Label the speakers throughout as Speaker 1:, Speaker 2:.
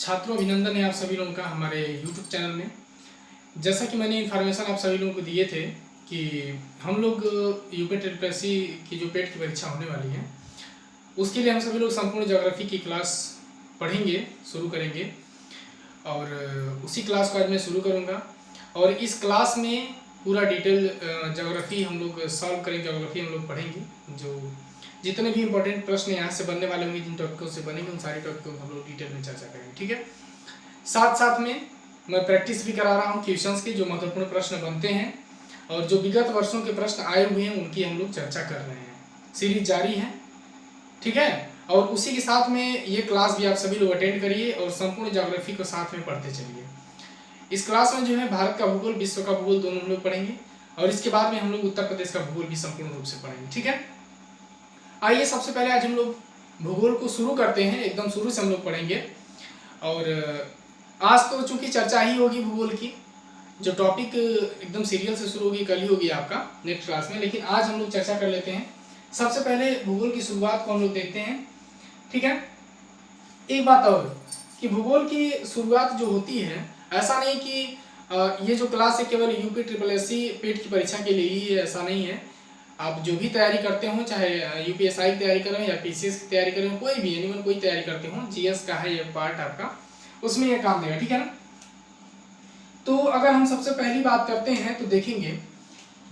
Speaker 1: छात्रों, अभिनंदन है आप सभी लोगों का हमारे YouTube चैनल में। जैसा कि मैंने इन्फॉर्मेशन आप सभी लोगों को दिए थे कि हम लोग यूपीएससी की जो पेट की परीक्षा होने वाली है उसके लिए हम सभी लोग संपूर्ण ज्योग्राफी की क्लास पढ़ेंगे, शुरू करेंगे। और उसी क्लास को आज मैं शुरू करूँगा और इस क्लास में पूरा डिटेल ज्योग्राफी हम लोग सॉल्व करेंगे, ज्योग्राफी हम लोग पढ़ेंगे। जो जितने भी इंपॉर्टेंट प्रश्न यहाँ से बनने वाले होंगे, जिन टॉपिकों से बनेंगे, उन सारे टॉपिकों को हम लोग डिटेल में चर्चा करेंगे, ठीक है। साथ साथ में मैं प्रैक्टिस भी करा रहा हूँ क्वेश्चंस की, जो महत्वपूर्ण प्रश्न बनते हैं और जो विगत वर्षों के प्रश्न आए हुए हैं उनकी हम लोग चर्चा कर रहे हैं। सीरीज जारी है, ठीक है। और उसी के साथ में ये क्लास भी आप सभी लोग अटेंड करिए और संपूर्ण ज्योग्राफी को साथ में पढ़ते चलिए। इस क्लास में जो है भारत का भूगोल, विश्व का भूगोल दोनों हम लोग पढ़ेंगे और इसके बाद में हम लोग उत्तर प्रदेश का भूगोल भी संपूर्ण रूप से पढ़ेंगे, ठीक है। आइए सबसे पहले आज हम लोग भूगोल को शुरू करते हैं, एकदम शुरू से हम लोग पढ़ेंगे। और आज तो चूंकि चर्चा ही होगी भूगोल की, जो टॉपिक एकदम सीरियल से शुरू होगी कल ही होगी आपका नेक्स्ट क्लास में, लेकिन आज हम लोग चर्चा कर लेते हैं। सबसे पहले भूगोल की शुरुआत को हम लोग देखते हैं, ठीक है। एक बात और कि भूगोल की शुरुआत जो होती है, ऐसा नहीं कि ये जो क्लास है केवल यूपीएससी पेट की परीक्षा के लिए ही, ऐसा नहीं है। आप जो भी तैयारी करते हो, चाहे यूपीएसआई की तैयारी कर रहे हो या पीसीएस की तैयारी कर रहे हो, कोई भी एनिमल कोई तैयारी करते हो, जीएस का है ये पार्ट आपका, उसमें ये काम देगा, ठीक है ना। तो अगर हम सबसे पहली बात करते हैं तो देखेंगे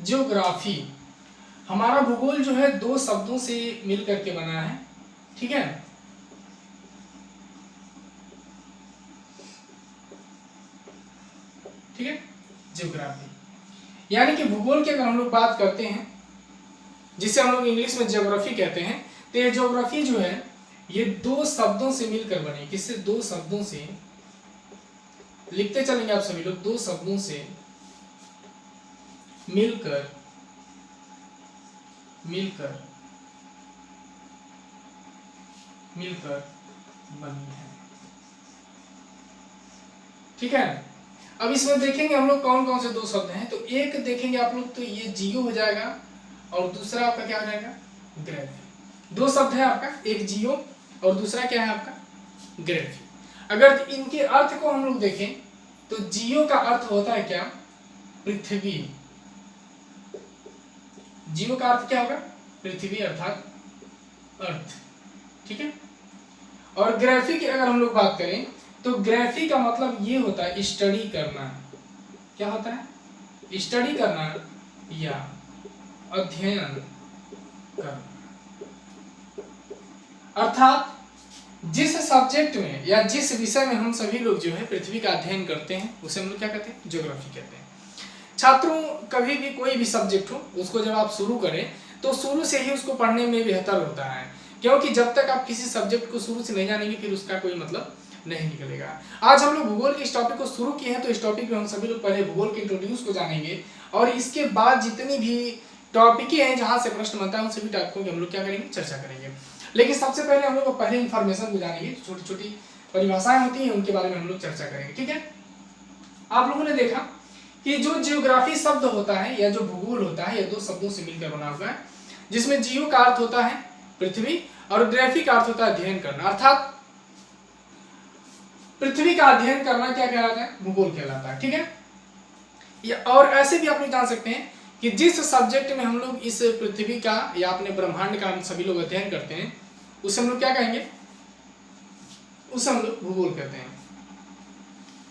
Speaker 1: ज्योग्राफी। हमारा भूगोल जो है दो शब्दों से मिल करके बना है, ठीक है। ठीक है, ज्योग्राफी यानी कि भूगोल की अगर हम लोग बात करते हैं, जिसे हम लोग इंग्लिश में ज्योग्राफी कहते हैं, तो ये ज्योग्राफी जो है ये दो शब्दों से मिलकर बनी। किससे? दो शब्दों से। लिखते चलेंगे आप सभी लोग, दो शब्दों से मिलकर मिलकर मिलकर बनी है, ठीक है। अब इसमें देखेंगे हम लोग कौन कौन से दो शब्द हैं। तो एक देखेंगे आप लोग, तो ये जियो हो जाएगा और दूसरा आपका क्या हो जाएगा? ग्रेफी। दो शब्द है आपका, एक जियो और दूसरा क्या है आपका? ग्रेफी। अगर इनके अर्थ को हम लोग देखें तो जियो का अर्थ होता है क्या? पृथ्वी। जियो का अर्थ क्या होगा? पृथ्वी अर्थात अर्थ, ठीक है। और ग्रेफी की अगर हम लोग बात करें तो ग्रेफी का मतलब ये होता है स्टडी करना। क्या होता है? स्टडी करना या अध्ययन करना। अर्थात जिस सब्जेक्ट में या जिस विषय में हम सभी लोग जो है पृथ्वी का अध्ययन करते हैं उसे हम लोग क्या कहते हैं? ज्योग्राफी कहते हैं। छात्रों, कभी भी कोई भी सब्जेक्ट हो उसको जब आप शुरू करें तो शुरू से ही उसको पढ़ने में बेहतर होता है, क्योंकि जब तक आप किसी सब्जेक्ट को शुरू से नहीं जानेंगे फिर उसका कोई मतलब नहीं निकलेगा। आज हम लोग भूगोल के इस टॉपिक को शुरू किए हैं, तो इस टॉपिक में हम सभी लोग पहले भूगोल के इंट्रोड्यूस को जानेंगे और इसके बाद जितनी भी टॉपिक हैं जहां से प्रश्न बनता है उन सभी टॉपिकों की हम लोग क्या करेंगे? चर्चा करेंगे। लेकिन सबसे पहले हम लोग पहले इंफॉर्मेशन को जानेंगे, छोटी छोटी परिभाषाएं होती हैं उनके बारे में हम लोग चर्चा करेंगे, ठीक है। आप लोगों ने देखा कि जो जियोग्राफी शब्द होता है या जो भूगोल होता है, ये दो शब्दों से मिलकर बना हुआ है, जिसमें जियो का अर्थ होता है पृथ्वी और ग्राफी का अर्थ होता है अध्ययन करना। अर्थात पृथ्वी का अध्ययन करना क्या कहलाता है? भूगोल कहलाता है, ठीक है। और ऐसे भी आप लोग जान सकते हैं कि जिस सब्जेक्ट में हम लोग इस पृथ्वी का या अपने ब्रह्मांड का हम सभी लोग अध्ययन करते हैं उसे हम लोग क्या कहेंगे? उसे हम लोग भूगोल कहते हैं,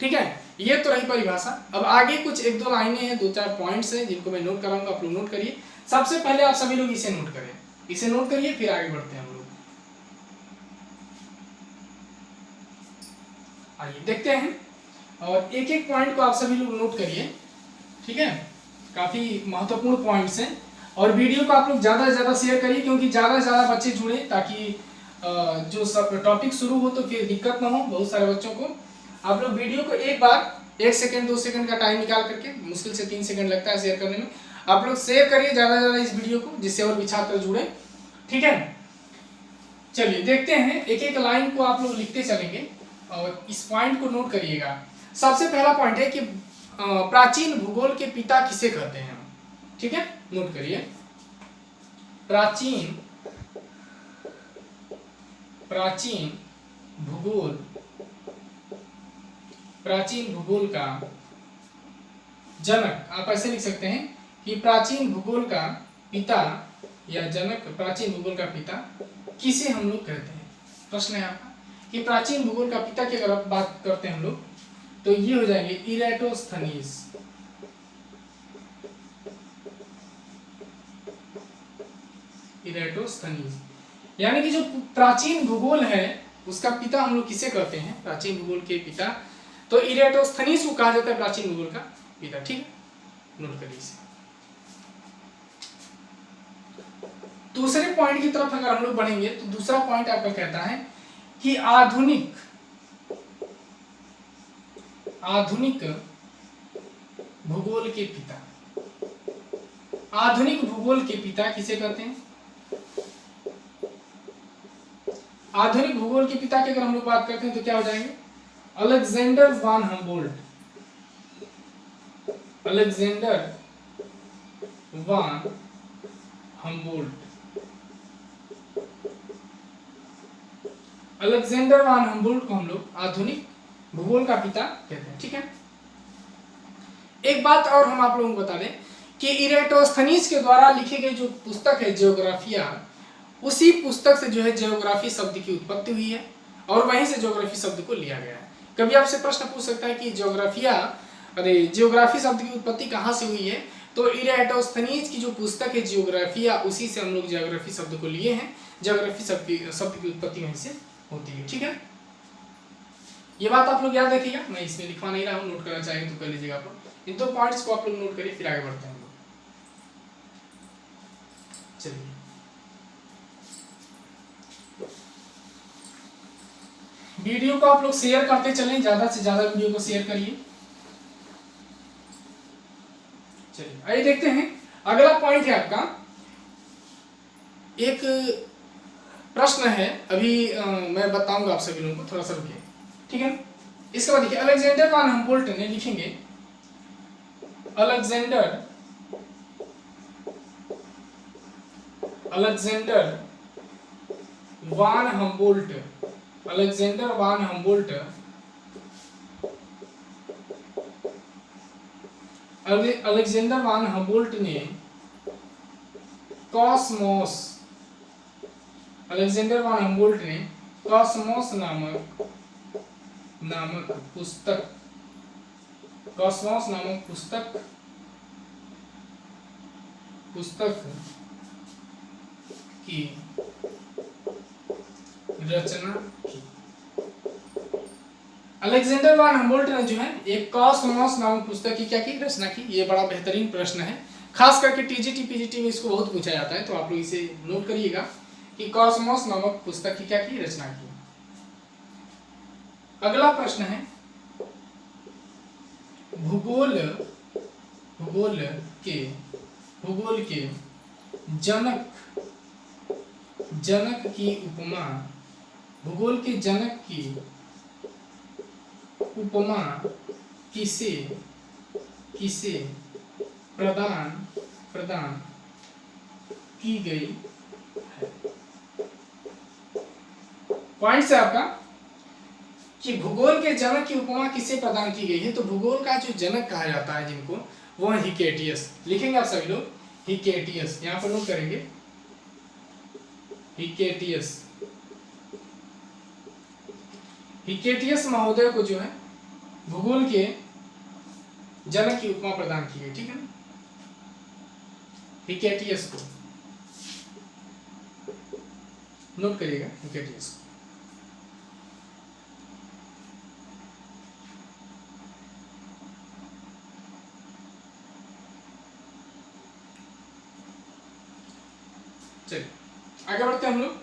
Speaker 1: ठीक है। ये तो रही परिभाषा। अब आगे कुछ एक दो लाइनें हैं, दो चार पॉइंट्स हैं जिनको मैं नोट कराऊंगा, आप लोग नोट करिए। सबसे पहले आप सभी लोग इसे नोट करें, इसे नोट करिए, फिर आगे बढ़ते हैं हम लोग। आइए देखते हैं और एक एक पॉइंट को आप सभी लोग नोट करिए, ठीक है। काफी महत्वपूर्ण पॉइंट्स हैं और वीडियो को आप लोग ज्यादा से ज्यादा शेयर करिए, क्योंकि ज्यादा से ज्यादा बच्चे जुड़े, ताकि जो सब टॉपिक शुरू हो तो फिर दिक्कत ना हो बहुत सारे बच्चों को। आप लोग वीडियो को एक बार 1 सेकंड 2 सेकंड का टाइम निकाल करके, मुश्किल से 3 सेकंड लगता है शेयर करने में, आप लोग शेयर करिए ज्यादा से ज्यादा इस वीडियो को, जिससे और भी छात्र जुड़े, ठीक है। चलिए देखते हैं, एक एक लाइन को आप लोग लिखते चलेंगे और इस पॉइंट को नोट करिएगा। सबसे पहला पॉइंट है कि प्राचीन भूगोल के पिता किसे कहते हैं? ठीक है, नोट करिए। प्राचीन भूगोल प्राचीन भूगोल का जनक, आप ऐसे लिख सकते हैं कि प्राचीन भूगोल का पिता या जनक, प्राचीन भूगोल का पिता किसे हम लोग कहते हैं। प्रश्न है आपका कि प्राचीन भूगोल का पिता की अगर आप बात करते हैं हम लोग, तो ये हो जाएंगे इरेटोस्थनीज। इरेटोस्थनीज यानी कि जो प्राचीन भूगोल है उसका पिता हम लोग किसे कहते हैं, प्राचीन भूगोल के पिता, तो इरेटोस्थनीज को कहा जाता है प्राचीन भूगोल का पिता। ठीक है, नोट करिए इसे। दूसरे पॉइंट की तरफ अगर हम लोग बढ़ेंगे तो दूसरा पॉइंट आपका कहता है कि आधुनिक भूगोल के पिता, आधुनिक भूगोल के पिता किसे कहते हैं। आधुनिक भूगोल के पिता की अगर हम लोग बात करते हैं तो क्या हो जाएंगे, अलेक्जेंडर वान हम्बोल्ट, अलेक्जेंडर वान हम्बोल्ट, अलेक्जेंडर वान हम्बोल्ट को हम लोग आधुनिक भूगोल का पिता कहते हैं। ठीक है, एक बात और हम आप लोगों को बता दें कि इरेटोस्थनीज के द्वारा लिखी गई जो पुस्तक है जियोग्राफिया, उसी पुस्तक से जो है जियोग्राफी शब्द की उत्पत्ति हुई है और वहीं से जियोग्राफी शब्द को लिया गया है। कभी आपसे प्रश्न पूछ सकता है कि जियोग्राफी शब्द की उत्पत्ति कहाँ से हुई है, तो इरेटोस्थनीज की जो पुस्तक है जियोग्राफिया, उसी से हम लोग जियोग्राफी शब्द को लिए हैं। जियोग्राफी शब्द की उत्पत्ति वहीं से होती है। ठीक है, ये बात आप लोग याद रखिएगा, मैं इसमें लिखवा नहीं रहा हूँ, नोट करना चाहेंगे तो कर लीजिएगा आप लोग। इन दो पॉइंट्स को आप लोग नोट करिए, फिर आगे बढ़ते हैं हम लोग। चलिए, वीडियो को आप लोग शेयर करते चलें, ज्यादा से ज्यादा वीडियो को शेयर करिए। चलिए आइए देखते हैं, अगला पॉइंट है आपका, एक प्रश्न है, अभी मैं बताऊंगा आप सभी लोगों को, थोड़ा सा रुकिए। ठीक है, इसके बाद देखिए, अलेक्जेंडर वान हम्बोल्ट ने, लिखेंगे अलेक्जेंडर वान हम्बोल्ट, अलेक्जेंडर वान हम्बोल्ट, अलेक्जेंडर वान हम्बोल्ट ने कॉस्मोस, अलेक्जेंडर वान हम्बोल्ट ने कॉस्मोस नामक पुस्तक, कॉस्मोस नामक पुस्तक की रचना की। अलेक्जेंडर वान हम्बोल्ट ने जो है एक कॉस्मोस नामक पुस्तक की क्या की, रचना की। ये बड़ा बेहतरीन प्रश्न है, खास करके टीजीटी पीजीटी में इसको बहुत पूछा जाता है, तो आप लोग इसे नोट करिएगा कि कॉस्मोस नामक पुस्तक की क्या की, रचना की। अगला प्रश्न है, भूगोल के जनक की उपमा, भूगोल के जनक की उपमा किसे प्रदान की गई है। पॉइंट है आपका कि भूगोल के जनक की उपमा किसे प्रदान की गई है, तो भूगोल का जो जनक कहा जाता है जिनको, वो है हिकेटियस। लिखेंगे आप सभी लोग हिकेटियस, यहां पर नोट करेंगे हिकेटियस महोदय को जो है भूगोल के जनक की उपमा प्रदान की गई। ठीक है ना, हिकेटियस को नोट करिएगा, हिकेटियस को। चलिए आगे बढ़ते हैं हम लोग।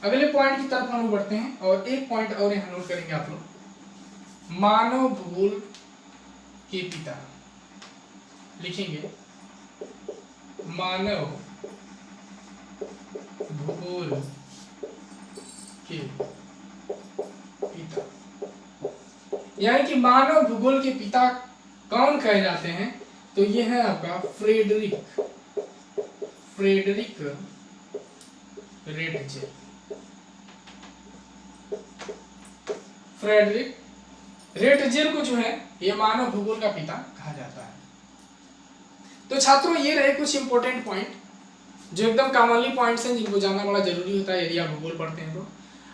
Speaker 1: अगले पॉइंट की तरफ हम लोग बढ़ते हैं, और एक पॉइंट और यहां नोट करेंगे आप लोग, मानव भूगोल के पिता। लिखेंगे मानव भूगोल के पिता, यानी कि मानव भूगोल के पिता कौन कहे जाते हैं? तो ये है आपका फ्रेडरिक रेटजेर। फ्रेडरिक रेटजेर को जो है ये मानव भूगोल का पिता कहा जाता है। तो छात्रों ये रहे कुछ इंपॉर्टेंट पॉइंट जो एकदम कॉमनली पॉइंट्स हैं जिनको जानना बड़ा जरूरी होता है यदि आप भूगोल पढ़ते हैं तो।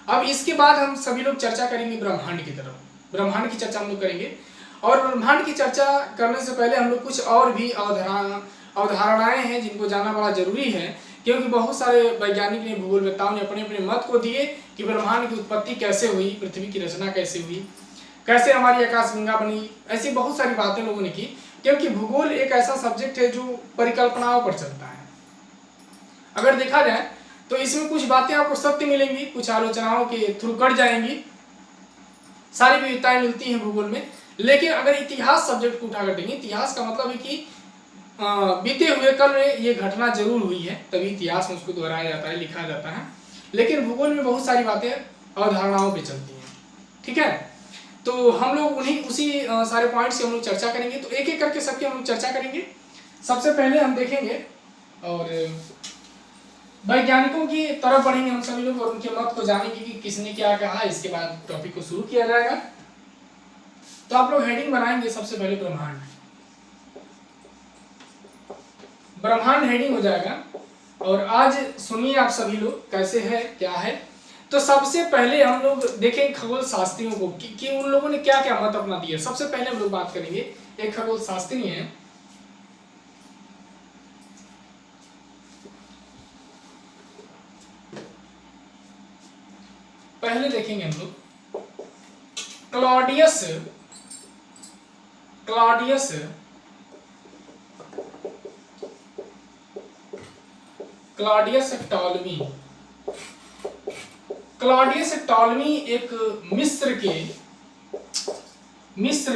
Speaker 1: अब इसके बाद हम सभी लोग चर्चा करेंगे ब्रह्मांड की तरफ। ब्रह्मांड की चर्चा हम लोग करेंगे और ब्रह्मांड की चर्चा करने से पहले हम लोग कुछ और भी अवधारणाएं हैं जिनको जानना बड़ा जरूरी है, क्योंकि बहुत सारे वैज्ञानिक ने, भूगोलवेत्ताओं ने अपने अपने मत को दिए कि ब्रह्मांड की उत्पत्ति कैसे हुई, पृथ्वी की रचना कैसे हुई, कैसे हमारी आकाशगंगा बनी, ऐसी बहुत सारी बातें लोगों ने की। क्योंकि भूगोल एक ऐसा सब्जेक्ट है जो परिकल्पनाओं पर चलता है। अगर देखा जाए तो इसमें कुछ बातें आपको सत्य मिलेंगी, कुछ आलोचनाओं के थ्रू कट जाएंगी, सारी विविधताएं मिलती हैं भूगोल में। लेकिन अगर इतिहास सब्जेक्ट को उठा कर देंगे, इतिहास का मतलब है कि बीते हुए कल में ये घटना जरूर हुई है, तभी इतिहास में उसको दोहराया जाता है, लिखा जाता है। लेकिन भूगोल में बहुत सारी बातें अवधारणाओं पे चलती हैं, ठीक है। तो हम लोग उसी सारे पॉइंट्स की हम लोग चर्चा करेंगे। तो एक एक करके सबकी हम लोग चर्चा करेंगे। सबसे पहले हम देखेंगे और वैज्ञानिकों की तरफ बढ़ेंगे हम सभी लोग और उनके मत को जानेंगे कि किसने क्या कहा। इसके बाद टॉपिक को शुरू किया जाएगा। तो आप लोग हेडिंग बनाएंगे सबसे पहले ब्रह्मांड। ब्रह्मांड हेडिंग हो जाएगा। और आज सुनिए आप सभी लोग कैसे है क्या है। तो सबसे पहले हम लोग देखें खगोल शास्त्रियों को कि उन लोगों ने क्या क्या मत अपना दिया। सबसे पहले हम लोग बात करेंगे, एक खगोल शास्त्री हैं, पहले देखेंगे हम लोग क्लॉडियस टॉलमी। क्लॉडियस टॉलमी एक मिस्र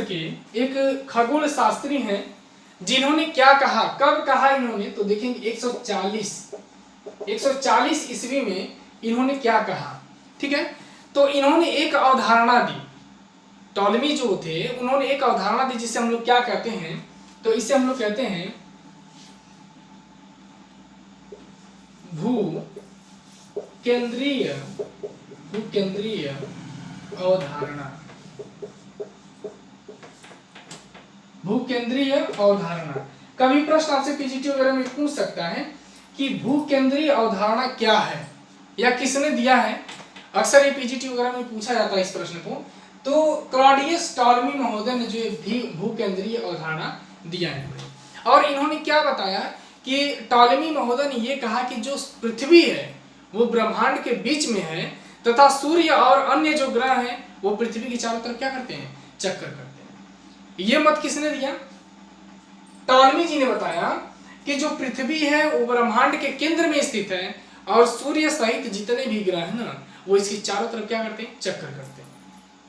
Speaker 1: के एक खगोल शास्त्री हैं, जिन्होंने क्या कहा, कब कहा इन्होंने, तो देखेंगे 140 ईस्वी में इन्होंने क्या कहा, ठीक है। तो इन्होंने एक अवधारणा दी, टॉलमी जो थे उन्होंने एक अवधारणा दी जिसे हम लोग क्या कहते हैं, तो इसे हम लोग कहते हैं भूकेंद्रीय अवधारणा। भूकेंद्रीय अवधारणा। कभी प्रश्न आपसे पीजीटी वगैरह में पूछ सकता है कि भूकेंद्रीय अवधारणा क्या है या किसने दिया है। अक्सर ये पीजीटी वगैरह में पूछा जाता है इस प्रश्न को। तो क्लॉडियस टॉलमी महोदय ने जो भूकेंद्रीय अवधारणा दिया है, और इन्होंने क्या बताया कि टॉलमी महोदय ने ये कहा कि जो पृथ्वी है वो ब्रह्मांड के बीच में है तथा सूर्य और अन्य जो ग्रह हैं वो पृथ्वी के चारों तरफ क्या करते हैं, चक्कर करते हैं। ये मत किसने दिया, टॉलमी जी ने बताया कि जो पृथ्वी है वो ब्रह्मांड के केंद्र में स्थित है और सूर्य सहित जितने भी ग्रह हैं ना वो इसके चारों तरफ क्या करते हैं, चक्कर करते हैं।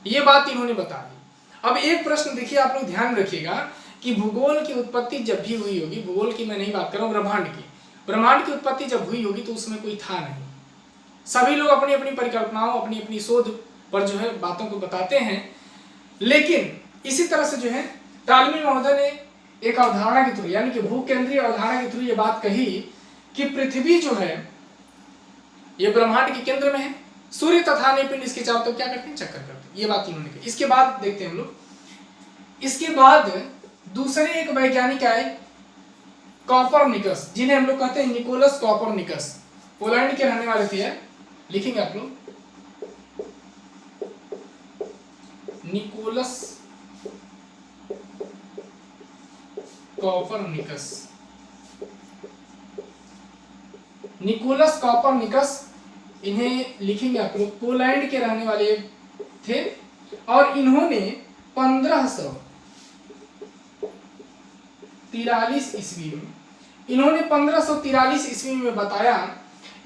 Speaker 1: ये बात इन्होंने बता दी। अब एक प्रश्न देखिए, आप लोग ध्यान रखिएगा कि भूगोल की उत्पत्ति जब भी हुई होगी, भूगोल की मैं नहीं बात कर रहा हूँ, ब्रह्मांड की उत्पत्ति जब हुई होगी तो उसमें कोई था नहीं। सभी लोग अपनी अपनी परिकल्पनाओं, अपनी अपनी शोध पर जो है बातों को बताते हैं। लेकिन इसी तरह से जो है टॉलमी महोदय ने एक अवधारणा के थ्रू, यानी कि भूकेंद्रीय अवधारणा के थ्रू ये बात कही कि पृथ्वी जो है ये ब्रह्मांड के केंद्र में है, सूर्य तथा अन्य पिंड इसके चारों तरफ क्या करते हैं, चक्कर करते हैं। ये बात इन्होंने कही। इसके बाद देखते हैं हम लोग, इसके बाद दूसरे एक वैज्ञानिक आए कॉपरनिकस, जिन्हें हम लोग कहते हैं निकोलस कॉपरनिकस। पोलैंड के रहने वाले थे, लिखेंगे आप लोग निकोलस कॉपरनिकस। निकोलस कॉपरनिकस, इन्हें लिखेंगे आप लोग, पोलैंड के रहने वाले थे और इन्होंने 1543 ईस्वी में बताया।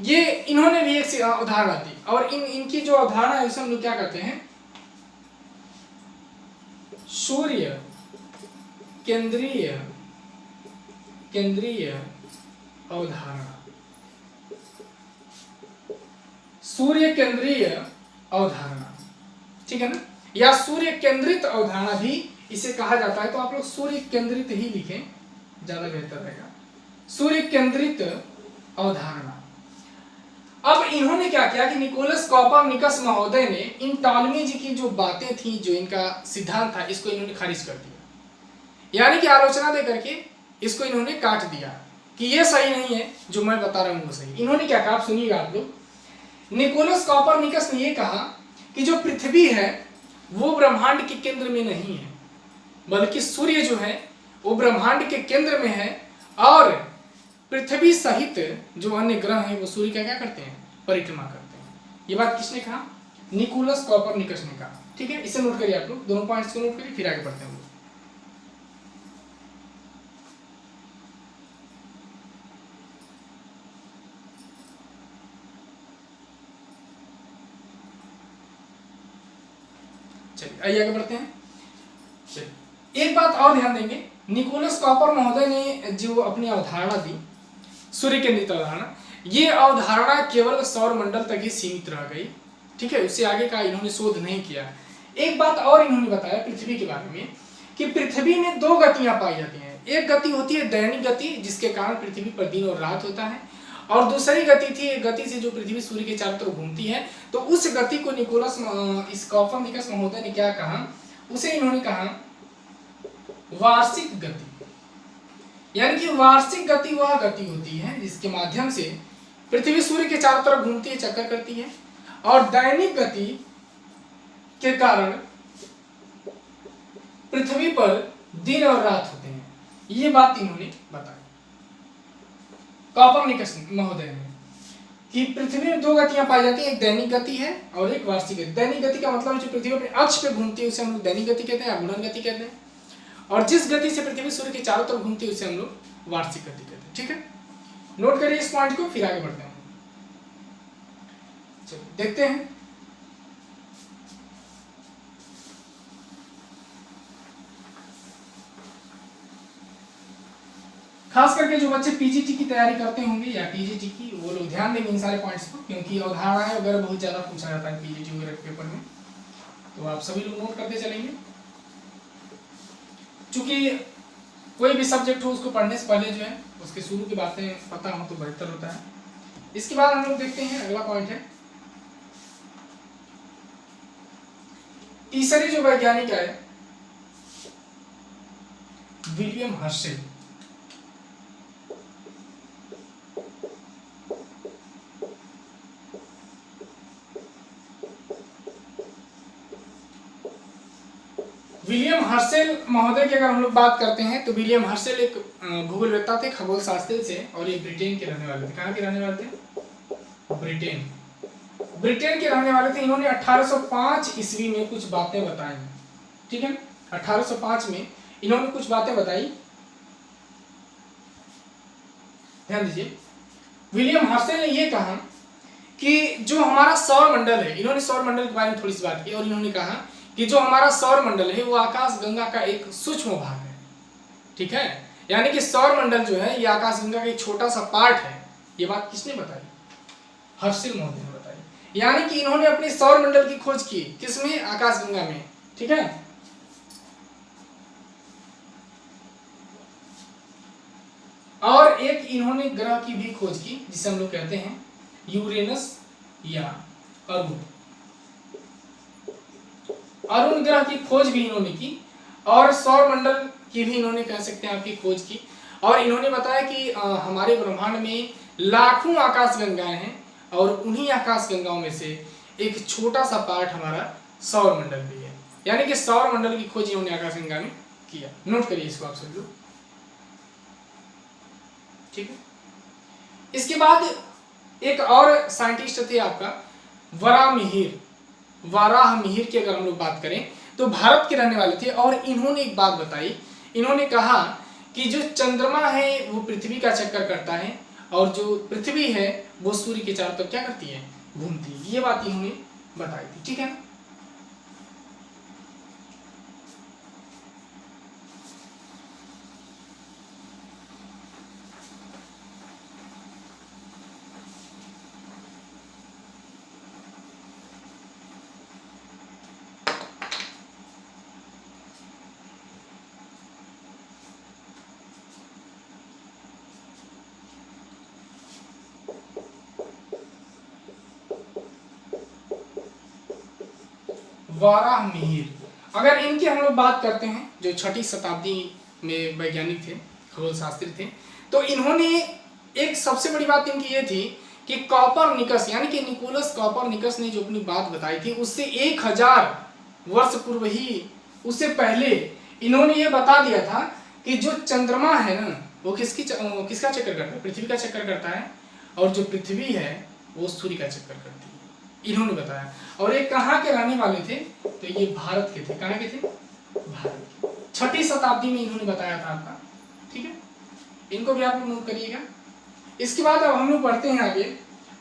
Speaker 1: ये इन्होंने भी एक अवधारणा दी और इनकी जो अवधारणा है उसे हम लोग क्या कहते हैं, सूर्य केंद्रीय अवधारणा। सूर्य केंद्रीय अवधारणा, ठीक है ना, या सूर्य केंद्रित अवधारणा भी इसे कहा जाता है, तो आप लोग सूर्य केंद्रित ही लिखें, ज्यादा बेहतर रहेगा। सूर्य केंद्रित अवधारणा। अब इन्होंने क्या किया कि निकोलस कोपरनिकस महोदय ने इन टॉलमी जी की जो बातें थी, जो इनका सिद्धांत था, इसको इन्होंने खारिज कर दिया, यानी कि आलोचना दे करके इसको इन्होंने काट दिया कि ये सही नहीं है, जो मैं बता रहा हूं वो सही। इन्होंने क्या कहा, आप सुनिएगा आप लोग। निकोलस कोपरनिकस ने ये कहा कि जो पृथ्वी है वो ब्रह्मांड के केंद्र में नहीं है, बल्कि सूर्य जो है वो ब्रह्मांड के केंद्र में है, और पृथ्वी सहित जो अन्य ग्रह हैं वो सूर्य का क्या करते हैं, परिक्रमा करते हैं। ये बात किसने कहा, निकोलस कोपरनिकस ने कहा। ठीक है, इसे नोट करिए आप लोग, दोनों पॉइंट्स को नोट करिए, फिर आगे बढ़ते हैं। चलिए आइए आगे बढ़ते हैं। चलिए एक बात और ध्यान देंगे, निकोलस कॉपर महोदय ने जो अपनी अवधारणा दी, सूर्य केंद्रित अवधारणा, ये अवधारणा केवल सौर मंडल तक ही सीमित रह गई। ठीक है, उससे आगे का इन्होंने शोध नहीं किया। एक बात और इन्होंने बताया पृथ्वी के बारे में कि पृथ्वी में दो गतियां पाई जाती हैं। एक गति होती है दैनिक गति, जिसके कारण पृथ्वी पर दिन और रात होता है, और दूसरी गति थी एक गति से जो पृथ्वी सूर्य के चारों तरफ घूमती है। तो उस गति को निकोलस इस कोपरनिकस महोदय ने क्या कहा, उसे इन्होंने कहा वार्षिक गति। यानी कि वार्षिक गति वह गति होती है जिसके माध्यम से पृथ्वी सूर्य के चारों तरफ घूमती है, चक्कर करती है, और दैनिक गति के कारण पृथ्वी पर दिन और रात होते हैं। ये बात इन्होंने बताई कोपरनिकस महोदय ने कि पृथ्वी में दो गतियां पाई जाती हैं, एक दैनिक गति है और एक वार्षिक गति। दैनिक गति का मतलब जो पृथ्वी अपने अक्ष पे घूमती है उसे हम लोग दैनिक गति कहते हैं, घूर्णन गति कहते हैं, और जिस गति से पृथ्वी सूर्य के चारों तरफ घूमती है उसे हम लोग वार्षिक गति कहते हैं। ठीक है, नोट करिए इस पॉइंट को, फिर आगे बढ़ते हैं। चलिए देखते हैं। खास करके जो बच्चे पीजीटी की तैयारी करते होंगे या टीजीटी की, वो लोग ध्यान देंगे इन सारे पॉइंट्स पर, क्योंकि अवधारणाएं वगैरह बहुत ज्यादा पूछा जाता है पीजीटी वगैरह के पेपर में, तो आप सभी लोग नोट करते चलेंगे। चूंकि कोई भी सब्जेक्ट हो उसको पढ़ने से पहले जो है उसके शुरू की बातें पता हो तो बेहतर होता है। इसके बाद हम लोग देखते हैं अगला पॉइंट है, तीसरी जो वैज्ञानिक है विलियम हर्शेल। विलियम हर्शेल महोदय की अगर हम लोग बात करते हैं तो विलियम हर्शेल एक भूगोलवेत्ता थे, खगोल शास्त्री से, और ये ब्रिटेन के रहने वाले थे। कहाँ के रहने वाले थे, ब्रिटेन के रहने वाले थे। इन्होंने 1805 ईस्वी में कुछ बातें बताई। ठीक है, 1805 में इन्होंने कुछ बातें बताई, ध्यान दीजिए। विलियम हर्शेल ने यह कहा कि जो हमारा सौर मंडल है, इन्होंने सौर मंडल के बारे में थोड़ी सी बात की, और इन्होंने कहा कि जो हमारा सौर मंडल है वो आकाश गंगा का एक सूक्ष्म भाग है। ठीक है, यानी कि सौर मंडल जो है ये आकाश गंगा का एक छोटा सा पार्ट है। ये बात किसने बताई, हर्शेल महोदय ने बताई। यानी कि इन्होंने अपने सौर मंडल की खोज की, किसमें, आकाश गंगा में। ठीक है, और एक इन्होंने ग्रह की भी खोज की जिसे हम लोग कहते हैं यूरेनस या अरुण ग्रह की खोज भी इन्होंने की, और सौर मंडल की भी इन्होंने कह सकते हैं आपकी खोज की। और इन्होंने बताया कि हमारे ब्रह्मांड में लाखों आकाश गंगाएं हैं, और उन्हीं आकाश गंगाओं में से एक छोटा सा पार्ट हमारा सौर मंडल भी है। यानी कि सौर मंडल की खोज इन्होंने आकाश गंगा में किया। नोट करिए इसको आप सभी लोग। ठीक है, इसके बाद एक और साइंटिस्ट थे आपका वाराह मिहिर की अगर हम लोग बात करें तो भारत के रहने वाले थे, और इन्होंने एक बात बताई। इन्होंने कहा कि जो चंद्रमा है वो पृथ्वी का चक्कर करता है, और जो पृथ्वी है वो सूर्य के चारों तरफ क्या करती है, घूमती है। ये बात इन्होंने बताई थी। ठीक है, वाराहमिहिर। अगर इनकी हम लोग बात करते हैं, जो 6वीं शताब्दी में वैज्ञानिक थे, खगोल शास्त्री थे, तो इन्होंने एक सबसे बड़ी बात इनकी ये थी कि कॉपरनिकस यानी कि निकोलस कॉपरनिकस ने जो अपनी बात बताई थी उससे 1000 वर्ष पूर्व ही, उससे पहले इन्होंने ये बता दिया था कि जो चंद्रमा है ना वो किसका चक्कर करता है, पृथ्वी का चक्कर करता है, और जो पृथ्वी है वो सूर्य का चक्कर करती है, इन्होंने बताया। और ये कहाँ के रहने वाले थे, तो ये भारत के थे। कहाँ के थे? भारत के। 6वीं शताब्दी में इन्होंने बताया था आपका, ठीक है, इनको भी आप लोग नोट करिएगा। इसके बाद अब हम लोग पढ़ते हैं आगे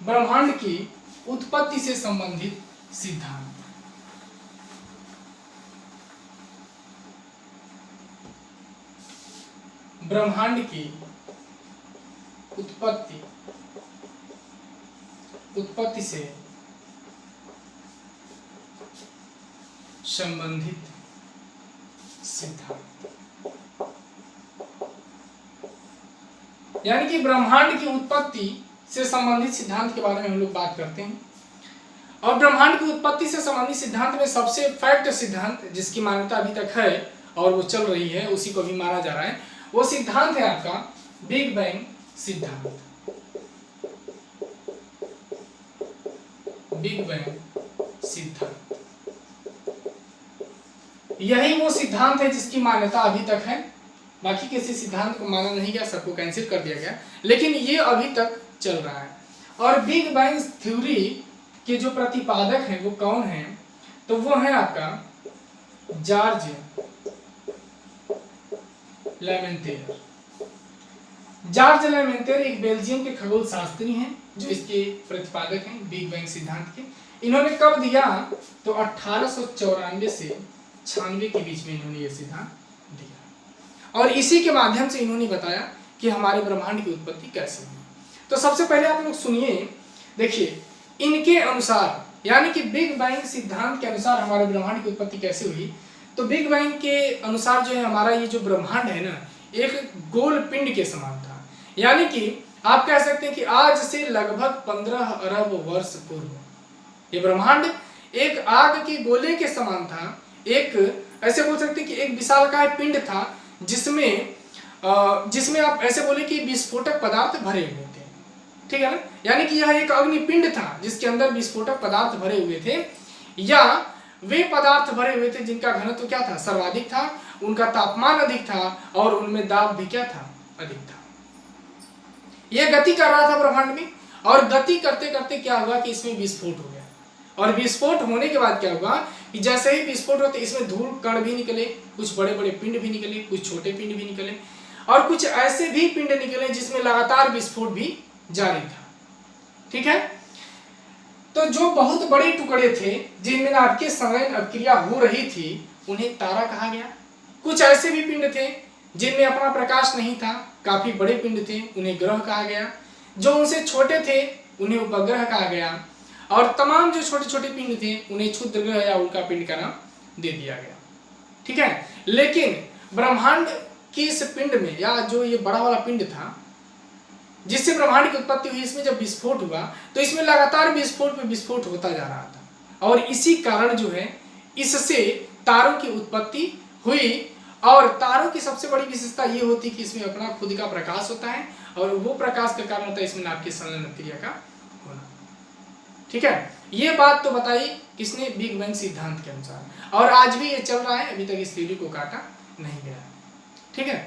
Speaker 1: ब्रह्मांड की उत्पत्ति से संबंधित सिद्धांत। ब्रह्मांड की उत्पत्ति से संबंधित सिद्धांत, यानी कि ब्रह्मांड की उत्पत्ति से संबंधित सिद्धांत के बारे में हम लोग बात करते हैं। और ब्रह्मांड की उत्पत्ति से संबंधित सिद्धांत में सबसे फैक्ट सिद्धांत जिसकी मान्यता अभी तक है और वो चल रही है, उसी को भी माना जा रहा है, वो सिद्धांत है आपका बिग बैंग सिद्धांत। बिग बैंग सिद्धांत यही वो सिद्धांत है जिसकी मान्यता अभी तक है। बाकी किसी सिद्धांत को माना नहीं गया, सबको कैंसिल कर दिया गया, लेकिन ये अभी तक चल रहा है। और बिग बैंग थ्योरी के जो प्रतिपादक हैं वो कौन हैं, तो वो है आपका जॉर्ज लेमेंतेर। जॉर्ज लेमेंतेर एक बेल्जियम के खगोल शास्त्री हैं जो इसके प्रतिपादक हैं बिग बैंग सिद्धांत के। इन्होंने कब दिया, तो 1894 से 96 के बीच में इन्होंने ये सिद्धांत दिया, और इसी के माध्यम से इन्होंने बताया कि हमारे ब्रह्मांड की उत्पत्ति कैसे हुई। तो सबसे पहले आप लोग सुनिए, देखिए इनके अनुसार, यानी कि बिग बैंग सिद्धांत के अनुसार हमारे ब्रह्मांड की उत्पत्ति कैसे हुई, तो बिग बैंग के अनुसार जो है हमारा ये जो ब्रह्मांड है ना, एक गोल पिंड के समान था। यानी कि आप कह सकते हैं कि आज से लगभग 15 अरब वर्ष पूर्व ये ब्रह्मांड एक आग के गोले के समान था। एक ऐसे बोल सकते हैं कि एक विशालकाय पिंड था जिसमें आप ऐसे बोले कि विस्फोटक पदार्थ भरे हुए थे, ठीक है ना। यानी कि यह एक अग्निपिंड था जिसके अंदर विस्फोटक पदार्थ भरे हुए थे, या वे पदार्थ भरे हुए थे जिनका घनत्व क्या था, सर्वाधिक था, उनका तापमान अधिक था, और उनमें दाब भी क्या था, अधिक था। यह गति कर रहा था ब्रह्मांड में, और गति करते करते क्या हुआ कि इसमें विस्फोट हो गया। और विस्फोट होने के बाद क्या हुआ कि जैसे ही विस्फोट होते इसमें धूल कण भी निकले, कुछ बड़े बड़े पिंड भी निकले, कुछ छोटे पिंड भी निकले, और कुछ ऐसे भी पिंड निकले जिसमें लगातार विस्फोट भी जारी था, ठीक है। तो जो बहुत बड़े टुकड़े थे जिनमें आपके संलयन अभिक्रिया हो रही थी उन्हें तारा कहा गया। कुछ ऐसे भी पिंड थे जिनमें अपना प्रकाश नहीं था, काफी बड़े पिंड थे, उन्हें ग्रह कहा गया। जो उनसे छोटे थे उन्हें उपग्रह कहा गया, और तमाम जो छोटे छोटे पिंड थे उन्हें क्षुद्र ग्रह या उल्का पिंड का नाम दे दिया गया, ठीक है। लेकिन ब्रह्मांड की इस पिंड में, या जो ये बड़ा वाला पिंड था जिससे ब्रह्मांड की उत्पत्ति हुई, इसमें जब विस्फोट हुआ तो इसमें लगातार विस्फोट पे विस्फोट होता जा रहा था, और इसी कारण जो है इससे तारों की उत्पत्ति हुई। और तारों की सबसे बड़ी विशेषता ये होती कि इसमें अपना खुद का प्रकाश होता है, और वो प्रकाश का कारण होता है इसमें नाभिकीय संलयन क्रिया का होना, ठीक है। ये बात तो बताई किसने, बिग बैंग सिद्धांत के अनुसार, और आज भी ये चल रहा है, अभी तक इस थ्योरी को काटा नहीं गया, ठीक है।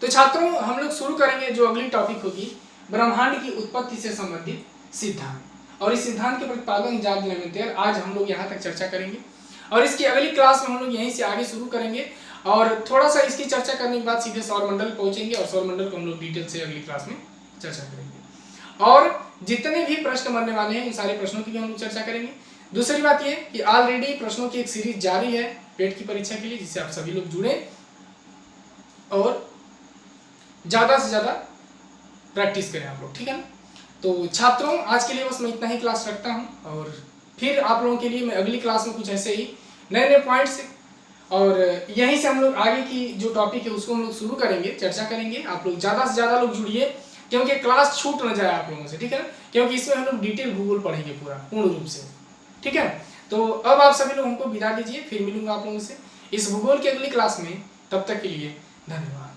Speaker 1: तो छात्रों हम लोग शुरू करेंगे जो अगली टॉपिक होगी ब्रह्मांड की उत्पत्ति से संबंधित सिद्धांत, और इस सिद्धांत के प्रतिपादक जॉर्ज लेमेंतेर। आज हम लोग यहाँ तक चर्चा करेंगे, और इसकी अगली क्लास में हम लोग यहीं से आगे शुरू करेंगे, और थोड़ा सा इसकी चर्चा करने के बाद सीधे सौरमंडल पहुंचेंगे, और सौरमंडल को हम लोग डिटेल से अगली क्लास में चर्चा करेंगे। और जितने भी प्रश्न बनने वाले हैं उन सारे प्रश्नों की भी हम लोग चर्चा करेंगे। दूसरी बात ये कि ऑलरेडी प्रश्नों की एक सीरीज जारी है पेट की परीक्षा के लिए, जिससे आप सभी लोग जुड़े और ज़्यादा से ज़्यादा प्रैक्टिस करें आप लोग, ठीक है ना। तो छात्रों आज के लिए बस मैं इतना ही क्लास रखता हूँ, और फिर आप लोगों के लिए मैं अगली क्लास में कुछ ऐसे ही नए नए पॉइंट्स, और यहीं से हम लोग आगे की जो टॉपिक है उसको हम लोग शुरू करेंगे, चर्चा करेंगे। आप लोग ज़्यादा से ज़्यादा लोग जुड़िए, क्योंकि क्लास छूट न जाए आप लोगों से, ठीक है ना, क्योंकि इसमें हम लोग डिटेल भूगोल पढ़ेंगे पूरा पूर्ण रूप से, ठीक है। तो अब आप सभी लोग हमको विदा दीजिए, फिर मिलूंगा आप लोगों से इस भूगोल की अगली क्लास में। तब तक के लिए धन्यवाद।